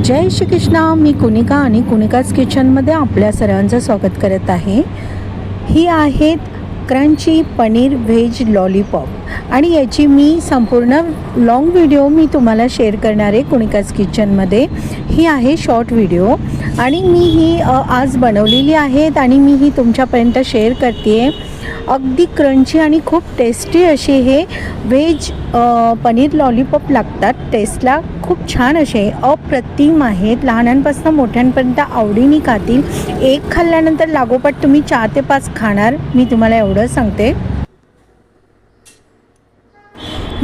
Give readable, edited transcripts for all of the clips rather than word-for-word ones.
जय श्री कृष्ण। मी कुनिका आणि कुनिकाज किचनमध्ये आपल्या सर्वांचं स्वागत करत आहे। ही आहेत क्रंची पनीर व्हेज लॉलीपॉप आणि याची मी संपूर्ण लॉंग व्हिडिओ मी तुम्हाला शेअर करणार आहे कुनिकाज किचनमध्ये। ही आहे शॉर्ट व्हिडिओ आणि मी ही आज बनवलेली आहेत आणि मी ही तुमच्यापर्यंत शेअर करते आहे। अगदी क्रंची आणि खूप टेस्टी असे हे व्हेज पनीर लॉलीपॉप लागतात। टेस्टला खूप छान असे अप्रतिम आहेत। लहानांपासून मोठ्यांपर्यंत आवडीने खातील। एक खाल्ल्यानंतर लागोपाठ तुम्ही 4 ते 5 खाणार, मी तुम्हाला एवढं सांगते।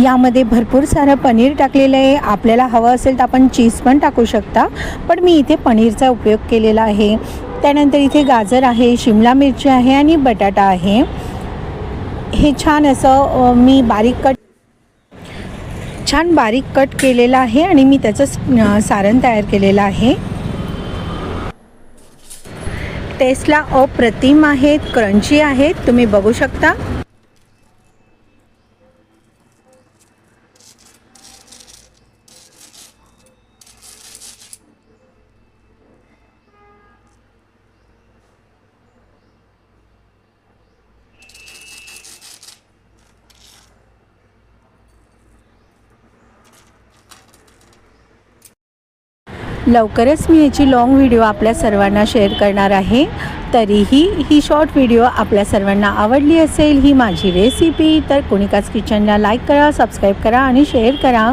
यामध्ये भरपूर सारं पनीर टाकलेलं आहे। आपल्याला हवं असेल तर आपण चीज पण टाकू शकता, पण मी इथे पनीरचा उपयोग केलेला आहे। त्यानंतर इथे गाजर आहे, शिमला मिरची आहे आणि बटाटा आहे। हे छान असं मी छान बारीक कट केलेलं आहे आणि मी त्याचं सारण तयार केलेलं आहे। टेस्टला अप्रतिम आहेत, क्रंची आहेत, तुम्ही बघू शकता। लवकरच मी याची लॉंग व्हिडिओ आपल्या सर्वांना शेअर करणार आहे। तरीही ही शॉर्ट व्हिडिओ आपल्या सर्वांना आवडली असेल ही माझी रेसिपी, तर कुनिकाज किचनला लाईक करा, सबस्क्राईब करा आणि शेअर करा।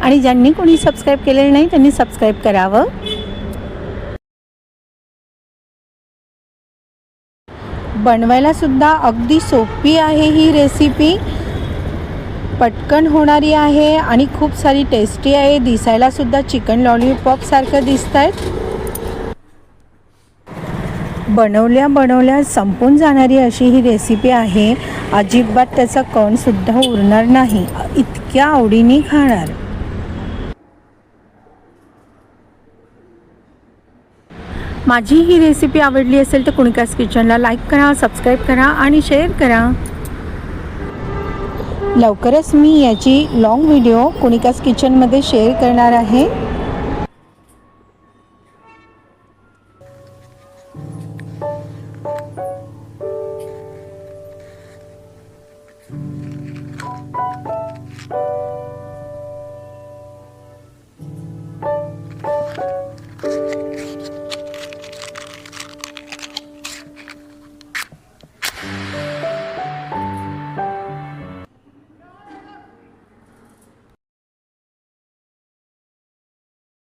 आणि ज्यांनी कोणी सबस्क्राईब केलेलं नाही त्यांनी सबस्क्राईब करावं। बनवायला सुद्धा अगदी सोपी आहे ही रेसिपी, पटकन होणारी आहे आणि खूप सारी टेस्टी आहे। दिसायला सुद्धा चिकन लॉलीपॉप सारखं दिसतात। बनवल्या संपून जाणारी अशी ही रेसिपी आहे। अजिबात त्याचा कण सुद्धा उरणार नाही, इतक्या आवडीने खाणार। माझी ही रेसिपी आवडली असेल तर कुनिकाज किचनला लाईक करा, सबस्क्राईब करा आणि शेअर करा। लवकरच मी याची लॉंग व्हिडिओ कुनिकाज किचनमध्ये शेअर करणार आहे।